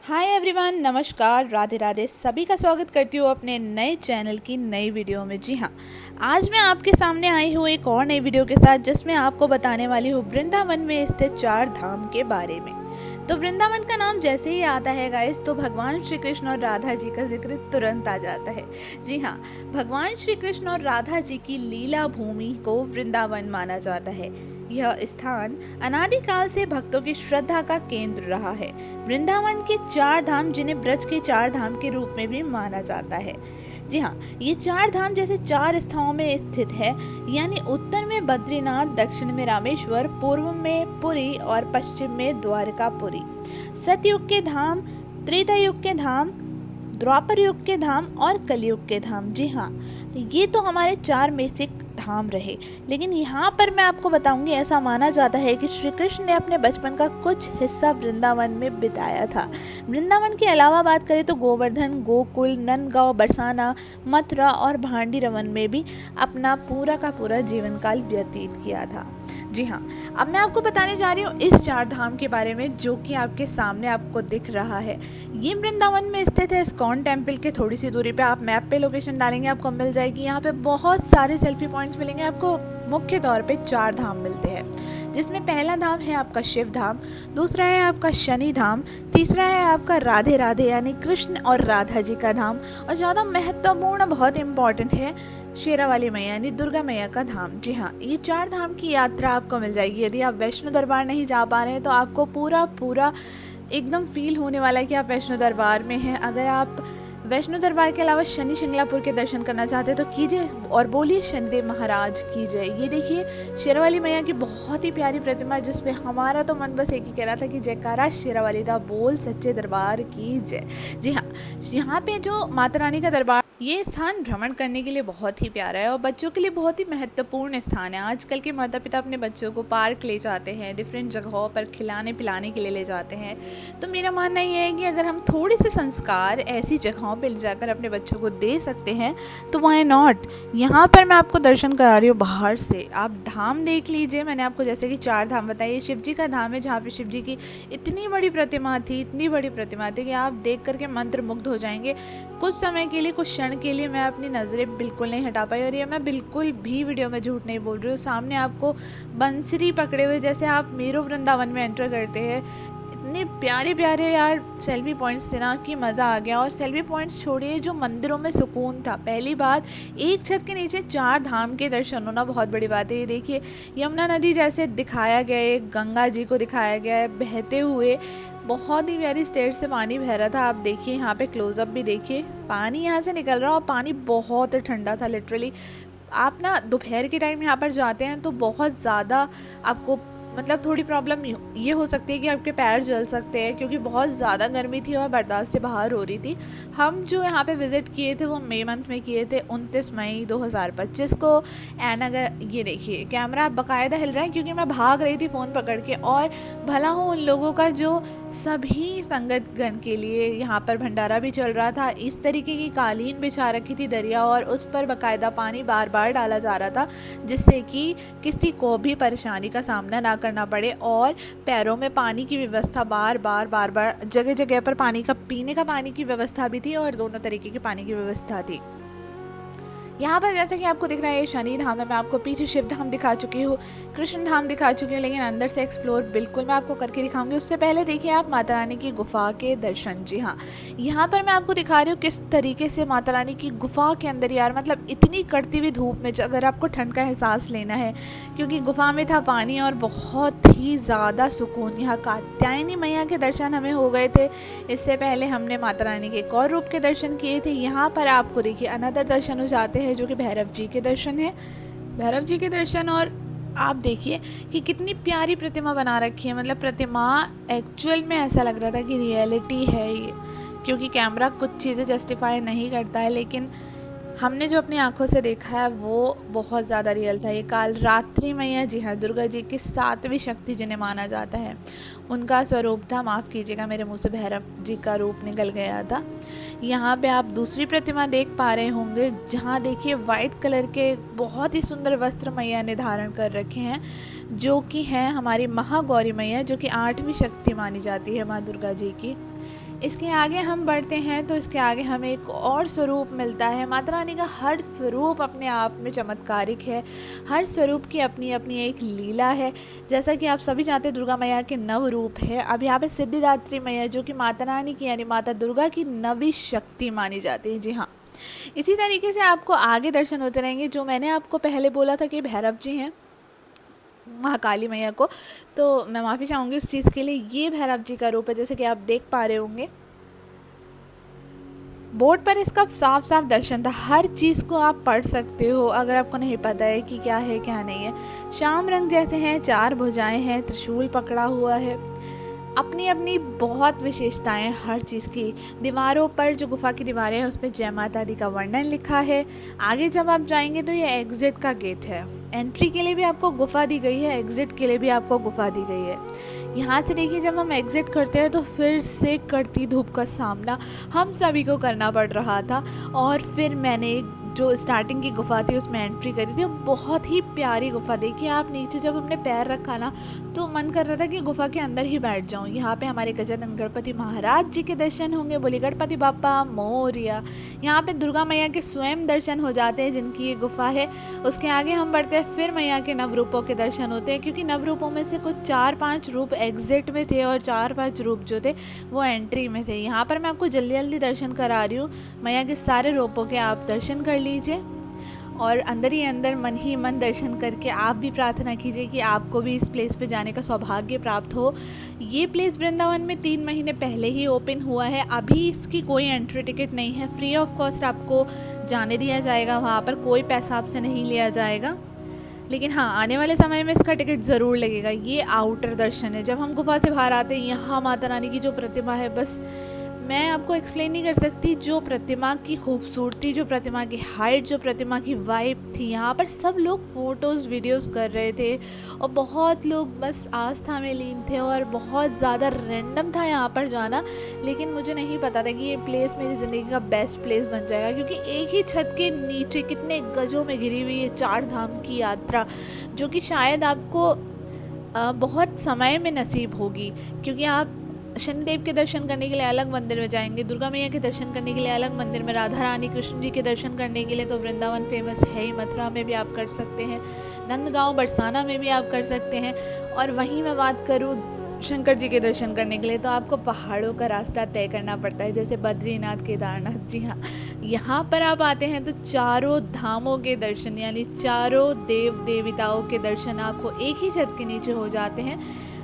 Hi everyone, नमस्कार, राधे राधे। सभी का स्वागत करती हूँ अपने नए चैनल की नई वीडियो में। जी हाँ, आज मैं आपके सामने आई हूँ एक और नई वीडियो के साथ, जिसमें आपको बताने वाली हूँ वृंदावन में स्थित चार धाम के बारे में। तो वृंदावन का नाम जैसे ही आता है गाइस, तो भगवान श्री कृष्ण और राधा जी का जिक्र तुरंत आ जाता है। जी हाँ, भगवान श्री कृष्ण और राधा जी की लीला भूमि को वृंदावन माना जाता है। यह स्थान अनादिकाल से भक्तों की श्रद्धा का केंद्र रहा है। वृंदावन के चार धाम, जिन्हें ब्रज के चार धाम के रूप में भी माना जाता है। जी हाँ, ये चार धाम जैसे चार स्थानों में स्थित है, यानी उत्तर में बद्रीनाथ, दक्षिण में रामेश्वर, पूर्व में पुरी और पश्चिम में द्वारकापुरी। सतयुग के धाम, त्रेता युग के धाम, द्वापर युग के धाम और कलयुग के धाम। जी हाँ, ये तो हमारे चार में से धाम रहे। लेकिन यहाँ पर मैं आपको बताऊंगी, ऐसा माना जाता है कि श्री कृष्ण ने अपने बचपन का कुछ हिस्सा वृंदावन में बिताया था। वृंदावन के अलावा बात करें तो गोवर्धन, गोकुल, नंदगांव, बरसाना, मथुरा और भांडीरवन में भी अपना पूरा का पूरा जीवन काल व्यतीत किया था। जी हाँ, अब मैं आपको बताने जा रही हूँ इस चार धाम के बारे में, जो कि आपके सामने आपको दिख रहा है। ये वृंदावन में स्थित है। इस्कॉन टेम्पल के थोड़ी सी दूरी पे आप मैप पे लोकेशन डालेंगे, आपको मिल जाएगी। यहाँ पे बहुत सारे सेल्फी पॉइंट्स मिलेंगे आपको। मुख्य तौर पे चार धाम मिलते हैं, जिसमें पहला धाम है आपका शिव धाम, दूसरा है आपका शनि धाम, तीसरा है आपका राधे राधे यानी कृष्ण और राधा जी का धाम, और ज़्यादा महत्वपूर्ण, बहुत इंपॉर्टेंट है, शेरावाली मैया यानी दुर्गा मैया का धाम। जी हाँ, ये चार धाम की यात्रा आपको मिल जाएगी। यदि आप वैष्णो दरबार नहीं जा पा रहे हैं तो आपको पूरा एकदम फील होने वाला है कि आप वैष्णो दरबार में हैं। अगर आप वैष्णो दरबार के अलावा शनि शिंगलापुर के दर्शन करना चाहते हैं तो कीजिए और बोलिए शनिदेव महाराज की जय। ये देखिए शेरावाली मैया की बहुत ही प्यारी प्रतिमा, जिसपे हमारा तो मन बस एक ही कह रहा था कि जयकारा शेरावाली दा बोल सच्चे दरबार की जय। जी हाँ, यहाँ पे जो माता रानी का दरबार, ये स्थान भ्रमण करने के लिए बहुत ही प्यारा है और बच्चों के लिए बहुत ही महत्वपूर्ण स्थान है। आजकल के माता पिता अपने बच्चों को पार्क ले जाते हैं, डिफरेंट जगहों पर खिलाने पिलाने के लिए ले जाते हैं। तो मेरा मानना ये है कि अगर हम थोड़े से संस्कार ऐसी जगहों पर जाकर अपने बच्चों को दे सकते हैं तो व्हाई नॉट। यहाँ पर मैं आपको दर्शन करा रही हूँ बाहर से, आप धाम देख लीजिए। मैंने आपको जैसे कि चार धाम बताइए, शिव जी का धाम है जहाँ पे शिव जी की इतनी बड़ी प्रतिमा थी, इतनी बड़ी प्रतिमा थी कि आप देख करके मंत्रमुग्ध हो जाएंगे। कुछ समय के लिए, कुछ क्षण के लिए मैं अपनी नज़रें बिल्कुल नहीं हटा पाई, और ये मैं बिल्कुल भी वीडियो में झूठ नहीं बोल रही हूँ। सामने आपको बंसरी पकड़े हुए जैसे आप मेरू वृंदावन में एंटर करते हैं, इतने प्यारे प्यारे यार सेल्फी पॉइंट्स थे ना कि मज़ा आ गया। और सेल्फी पॉइंट्स छोड़िए, जो मंदिरों में सुकून था। पहली बात, एक छत के नीचे चार धाम के दर्शन होना बहुत बड़ी बात है। ये देखिए यमुना नदी जैसे दिखाया गया है, गंगा जी को दिखाया गया है बहते हुए, बहुत ही प्यारी स्टेट से पानी बह रहा था। आप देखिए यहाँ पे क्लोजअप भी देखिए, पानी यहाँ से निकल रहा और पानी बहुत ठंडा था लिटरली। आप ना दोपहर के टाइम यहाँ पर जाते हैं तो बहुत ज़्यादा आपको मतलब थोड़ी प्रॉब्लम ये हो सकती है कि आपके पैर जल सकते हैं, क्योंकि बहुत ज़्यादा गर्मी थी और बर्दाश्त से बाहर हो रही थी। हम जो यहाँ पे विज़िट किए थे वो मई मंथ में किए थे, 29 मई 2025 को। एंड अगर ये देखिए कैमरा बाकायदा हिल रहा है क्योंकि मैं भाग रही थी फ़ोन पकड़ के। और भला हो उन लोगों का जो सभी संगतगण के लिए यहाँ पर भंडारा भी चल रहा था। इस तरीके की कालीन बिछा रखी थी दरिया, और उस पर बाकायदा पानी बार बार डाला जा रहा था, जिससे कि किसी को भी परेशानी का सामना ना करना पड़े। और पैरों में पानी की व्यवस्था बार बार जगह जगह पर पानी का, पीने का पानी की व्यवस्था भी थी और दोनों तरीके की पानी की व्यवस्था थी। यहाँ पर जैसे कि आपको दिख रहा है ये शनि धाम है। मैं आपको पीछे शिव धाम दिखा चुकी हूँ, कृष्ण धाम दिखा चुकी हूँ, लेकिन अंदर से एक्सप्लोर बिल्कुल मैं आपको करके दिखाऊंगी। उससे पहले देखिए आप माता रानी की गुफा के दर्शन। जी हाँ, यहाँ पर मैं आपको दिखा रही हूँ किस तरीके से माता रानी की गुफा के अंदर, यार मतलब इतनी कड़ती हुई धूप में अगर आपको ठंड का एहसास लेना है, क्योंकि गुफा में था पानी और बहुत ही ज़्यादा सुकून। यहाँ कात्यायनी मैया के दर्शन हमें हो गए थे। इससे पहले हमने माता रानी के एक और रूप के दर्शन किए थे। यहाँ पर आपको देखिए अनदर दर्शन हो जाते हैं, जो कि भैरव जी के दर्शन है, भैरव जी के दर्शन। और आप देखिए कि कितनी प्यारी प्रतिमा बना रखी है, मतलब प्रतिमा एक्चुअल में ऐसा लग रहा था कि रियलिटी है ये, क्योंकि कैमरा कुछ चीज़ें जस्टिफाई नहीं करता है, लेकिन हमने जो अपनी आंखों से देखा है वो बहुत ज़्यादा रियल था। ये काल रात्रि मैया, जी हाँ, दुर्गा जी की सातवीं शक्ति जिन्हें माना जाता है, उनका स्वरूप था। माफ़ कीजिएगा, मेरे मुंह से भैरव जी का रूप निकल गया था। यहाँ पे आप दूसरी प्रतिमा देख पा रहे होंगे, जहाँ देखिए वाइट कलर के बहुत ही सुंदर वस्त्र मैया ने धारण कर रखे हैं, जो कि हैं हमारी महागौरी मैया, जो कि 8वीं शक्ति मानी जाती है माँ दुर्गा जी की। इसके आगे हम बढ़ते हैं तो इसके आगे हमें एक और स्वरूप मिलता है। माता रानी का हर स्वरूप अपने आप में चमत्कारिक है, हर स्वरूप की अपनी अपनी एक लीला है। जैसा कि आप सभी जानते हैं दुर्गा मैया के नव रूप है। अब यहाँ पे सिद्धिदात्री मैया जो कि माता रानी की यानी माता दुर्गा की नवी शक्ति मानी जाती है। जी हाँ, इसी तरीके से आपको आगे दर्शन होते रहेंगे। जो मैंने आपको पहले बोला था कि भैरव जी हैं महाकाली मैया को, तो मैं माफ़ी चाहूँगी उस चीज़ के लिए। ये भैरव जी का रूप है जैसे कि आप देख पा रहे होंगे। बोर्ड पर इसका साफ साफ दर्शन था, हर चीज़ को आप पढ़ सकते हो अगर आपको नहीं पता है कि क्या है क्या नहीं है। श्याम रंग जैसे हैं, 4 भुजाएं हैं, त्रिशूल पकड़ा हुआ है, अपनी अपनी बहुत विशेषताएं हर चीज़ की। दीवारों पर जो गुफा की दीवारें हैं उस पर जय माता दी का वर्णन लिखा है। आगे जब आप जाएंगे तो ये एग्ज़िट का गेट है। एंट्री के लिए भी आपको गुफा दी गई है, एग्ज़िट के लिए भी आपको गुफा दी गई है। यहाँ से देखिए जब हम एग्ज़िट करते हैं तो फिर से कड़ती धूप का सामना हम सभी को करना पड़ रहा था। और फिर मैंने जो स्टार्टिंग की गुफा थी उसमें एंट्री करी थी। बहुत ही प्यारी गुफा, देखिए आप नीचे जब हमने पैर रखा ना तो मन कर रहा था कि गुफा के अंदर ही बैठ जाऊं। यहाँ पे हमारे गजानन गणपति महाराज जी के दर्शन होंगे, बोले गणपति बाप्पा मोरिया। यहाँ पे दुर्गा मैया के स्वयं दर्शन हो जाते हैं जिनकी ये गुफा है। उसके आगे हम बढ़ते हैं, फिर मैया के नव रूपों के दर्शन होते हैं, क्योंकि नव रूपों में से कुछ 4-5 रूप एग्जिट में थे और 4-5 रूप जो थे वो एंट्री में थे। यहाँ पर मैं आपको जल्दी जल्दी दर्शन करा रही हूँ। मैया के सारे रूपों के आप दर्शन कर लीजिए और अंदर ही अंदर मन ही मन दर्शन करके आप भी प्रार्थना कीजिए कि आपको भी इस प्लेस पे जाने का सौभाग्य प्राप्त हो। ये प्लेस वृंदावन में 3 महीने पहले ही ओपन हुआ है। अभी इसकी कोई एंट्री टिकट नहीं है, फ्री ऑफ कॉस्ट आपको जाने दिया जाएगा। वहाँ पर कोई पैसा आपसे नहीं लिया जाएगा, लेकिन हाँ आने वाले समय में इसका टिकट ज़रूर लगेगा। ये आउटर दर्शन है। जब हम गुफा से बाहर आते हैं यहाँ माता रानी की जो प्रतिमा है, बस मैं आपको एक्सप्लेन नहीं कर सकती। जो प्रतिमा की खूबसूरती, जो प्रतिमा की हाइट, जो प्रतिमा की वाइब थी, यहाँ पर सब लोग फ़ोटोज़ वीडियोज़ कर रहे थे और बहुत लोग बस आस्था में लीन थे और बहुत ज़्यादा रैंडम था यहाँ पर जाना। लेकिन मुझे नहीं पता था कि ये प्लेस मेरी ज़िंदगी का बेस्ट प्लेस बन जाएगा, क्योंकि एक ही छत के नीचे कितने गजों में घिरी हुई है 4 धाम की यात्रा, जो कि शायद आपको बहुत समय में नसीब होगी। क्योंकि आप शनिदेव के दर्शन करने के लिए अलग मंदिर में जाएंगे, दुर्गा मैया के दर्शन करने के लिए अलग मंदिर में, राधा रानी कृष्ण जी के दर्शन करने के लिए तो वृंदावन फेमस है ही, मथुरा में भी आप कर सकते हैं, नंदगांव बरसाना में भी आप कर सकते हैं। और वहीं मैं बात करूँ शंकर जी के दर्शन करने के लिए तो आपको पहाड़ों का रास्ता तय करना पड़ता है, जैसे बद्रीनाथ, केदारनाथ। जी हाँ, यहाँ पर आप आते हैं तो चारों धामों के दर्शन यानी चारों देव देवताओं के दर्शन आपको एक ही छत के नीचे हो जाते हैं।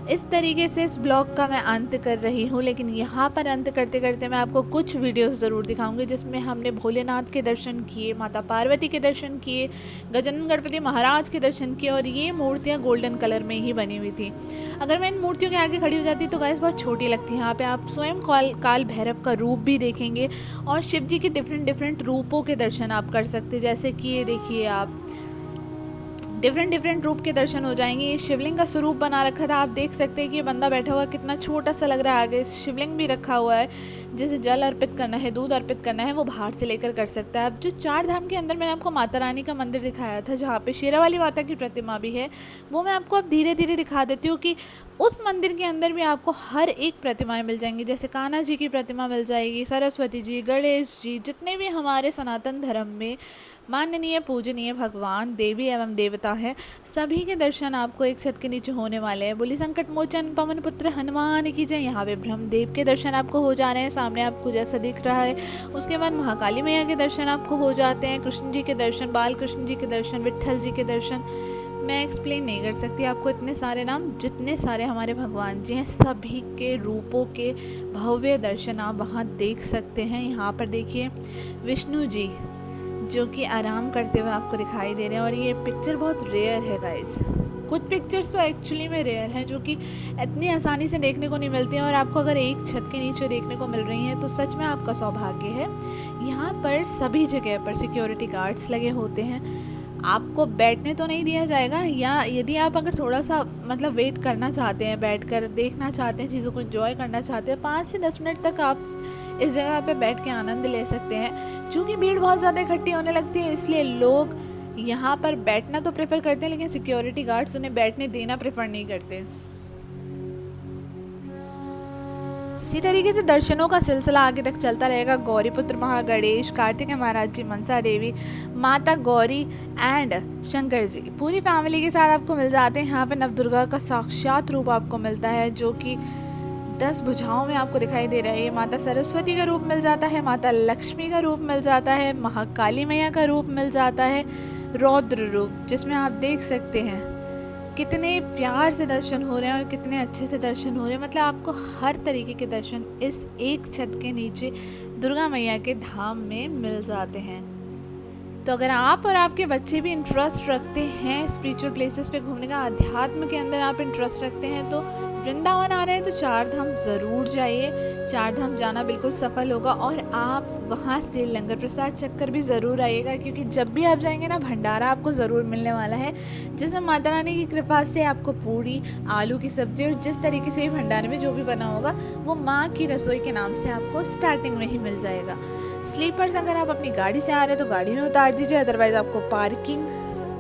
इस तरीके से इस ब्लॉग का मैं अंत कर रही हूँ, लेकिन यहाँ पर अंत करते करते मैं आपको कुछ वीडियोस ज़रूर दिखाऊंगी जिसमें हमने भोलेनाथ के दर्शन किए, माता पार्वती के दर्शन किए, गजानन गणपति महाराज के दर्शन किए। और ये मूर्तियाँ गोल्डन कलर में ही बनी हुई थी। अगर मैं इन मूर्तियों के आगे खड़ी हो जाती तो गाइस बहुत छोटी लगती है। यहाँ पे आप स्वयं काल भैरव का रूप भी देखेंगे और शिव जी के डिफरेंट रूपों के दर्शन आप कर सकते हैं। जैसे कि ये देखिए, आप डिफरेंट रूप के दर्शन हो जाएंगे। ये शिवलिंग का स्वरूप बना रखा था, आप देख सकते हैं कि ये बंदा बैठा हुआ कितना छोटा सा लग रहा है। आगे शिवलिंग भी रखा हुआ है, जैसे जल अर्पित करना है, दूध अर्पित करना है, वो बाहर से लेकर कर सकता है। अब जो 4 धाम के अंदर मैंने आपको माता रानी का मंदिर दिखाया था जहाँ पे शेरावाली माता की प्रतिमा भी है, वो मैं आपको अब धीरे धीरे दिखा देती हूँ कि उस मंदिर के अंदर भी आपको हर एक प्रतिमाएं मिल जाएंगी। जैसे कान्हा जी की प्रतिमा मिल जाएगी, सरस्वती जी, गणेश जी, जितने भी हमारे सनातन धर्म में माननीय पूजनीय भगवान देवी एवं देवता हैं, सभी के दर्शन आपको एक छत के नीचे होने वाले हैं। बोली संकट मोचन पवन पुत्र हनुमान की जय। यहाँ पे ब्रह्मदेव के दर्शन आपको हो जा रहे हैं, सामने आपको जैसा दिख रहा है। उसके बाद महाकाली मैया के दर्शन आपको हो जाते हैं, कृष्ण जी के दर्शन, बाल कृष्ण जी के दर्शन, विट्ठल जी के दर्शन। मैं एक्सप्लेन नहीं कर सकती आपको, इतने सारे नाम, जितने सारे हमारे भगवान जी हैं सभी के रूपों के भव्य दर्शन आप वहाँ देख सकते हैं। यहाँ पर देखिए विष्णु जी जो कि आराम करते हुए आपको दिखाई दे रहे हैं। और ये पिक्चर बहुत रेयर है गाइस, कुछ पिक्चर्स तो एक्चुअली में रेयर हैं जो कि इतनी आसानी से देखने को नहीं मिलती हैं। और आपको अगर एक छत के नीचे देखने को मिल रही हैं तो सच में आपका सौभाग्य है। यहाँ पर सभी जगह पर सिक्योरिटी गार्ड्स लगे होते हैं। आपको बैठने तो नहीं दिया जाएगा, या यदि आप अगर थोड़ा सा मतलब वेट करना चाहते हैं, बैठकर देखना चाहते हैं, चीज़ों को एंजॉय करना चाहते हैं, 5 से 10 मिनट तक आप इस जगह पे बैठ के आनंद ले सकते हैं। क्योंकि भीड़ बहुत ज़्यादा इकट्ठी होने लगती है, इसलिए लोग यहाँ पर बैठना तो प्रेफर करते हैं, लेकिन सिक्योरिटी गार्ड्स उन्हें बैठने देना प्रेफर नहीं करते। इसी तरीके से दर्शनों का सिलसिला आगे तक चलता रहेगा। गौरीपुत्र महागणेश, कार्तिकेय महाराज जी, मनसा देवी, माता गौरी एंड शंकर जी पूरी फैमिली के साथ आपको मिल जाते हैं। यहाँ पे नवदुर्गा का साक्षात रूप आपको मिलता है जो कि 10 भुजाओं में आपको दिखाई दे रहा है। ये माता सरस्वती का रूप मिल जाता है, माता लक्ष्मी का रूप मिल जाता है, महाकाली मैया का रूप मिल जाता है, रौद्र रूप जिसमें आप देख सकते हैं कितने प्यार से दर्शन हो रहे हैं और कितने अच्छे से दर्शन हो रहे हैं। मतलब आपको हर तरीके के दर्शन इस एक छत के नीचे दुर्गा मैया के धाम में मिल जाते हैं। तो अगर आप और आपके बच्चे भी इंटरेस्ट रखते हैं स्पिरिचुअल प्लेसेस पे घूमने का, अध्यात्म के अंदर आप इंटरेस्ट रखते हैं, तो वृंदावन आ रहे हैं तो 4 धाम ज़रूर जाइए। 4 धाम जाना बिल्कुल सफल होगा और आप वहाँ से लंगर प्रसाद चक्कर भी ज़रूर आइएगा, क्योंकि जब भी आप जाएंगे ना भंडारा आपको ज़रूर मिलने वाला है, जिसमें माता रानी की कृपा से आपको पूरी, आलू की सब्ज़ी और जिस तरीके से भी भंडारे में जो भी बना होगा वो माँ की रसोई के नाम से आपको स्टार्टिंग में ही मिल जाएगा। स्लीपर्स अगर आप अपनी गाड़ी से आ रहे हैं तो गाड़ी में उतार दीजिए, अदरवाइज़ आपको पार्किंग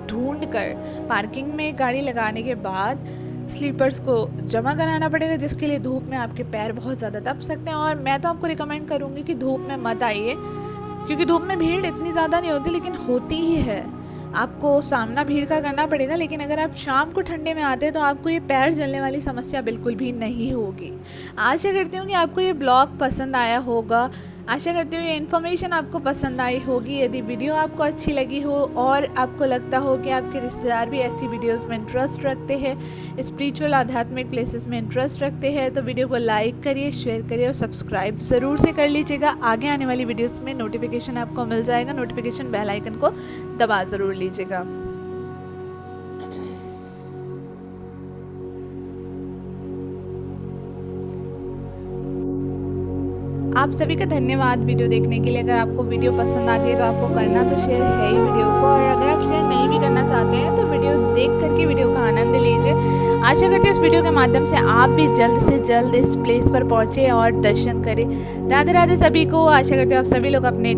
ढूंढ कर पार्किंग में गाड़ी लगाने के बाद स्लीपर्स को जमा कराना पड़ेगा, जिसके लिए धूप में आपके पैर बहुत ज़्यादा दब सकते हैं। और मैं तो आपको रिकमेंड करूँगी कि धूप में मत आइए, क्योंकि धूप में भीड़ इतनी ज़्यादा नहीं होती, लेकिन होती ही है। आपको सामना भीड़ का करना पड़ेगा, लेकिन अगर आप शाम को ठंडे में आते हैं तो आपको ये पैर जलने वाली समस्या बिल्कुल भी नहीं होगी। आशा करती हूँ कि आपको ये ब्लॉग पसंद आया होगा, आशा करती हूँ ये इन्फॉर्मेशन आपको पसंद आई होगी। यदि वीडियो आपको अच्छी लगी हो और आपको लगता हो कि आपके रिश्तेदार भी ऐसी वीडियोस में इंटरेस्ट रखते हैं, स्पिरिचुअल आध्यात्मिक प्लेसेस में इंटरेस्ट रखते हैं, तो वीडियो को लाइक करिए, शेयर करिए और सब्सक्राइब ज़रूर से कर लीजिएगा। आगे आने वाली वीडियोस में नोटिफिकेशन आपको मिल जाएगा, नोटिफिकेशन बेल आइकन को दबा ज़रूर लीजिएगा। आप सभी का धन्यवाद वीडियो देखने के लिए। अगर आपको वीडियो पसंद आती है तो आपको करना तो शेयर है ही वीडियो को, और अगर आप शेयर नहीं भी करना चाहते हैं तो वीडियो देख करके वीडियो का आनंद लीजिए। आशा करते हैं इस वीडियो के माध्यम से आप भी जल्द से जल्द इस प्लेस पर पहुंचे और दर्शन करें। राधे राधे सभी को। आशा करते हैं आप सभी लोग अपने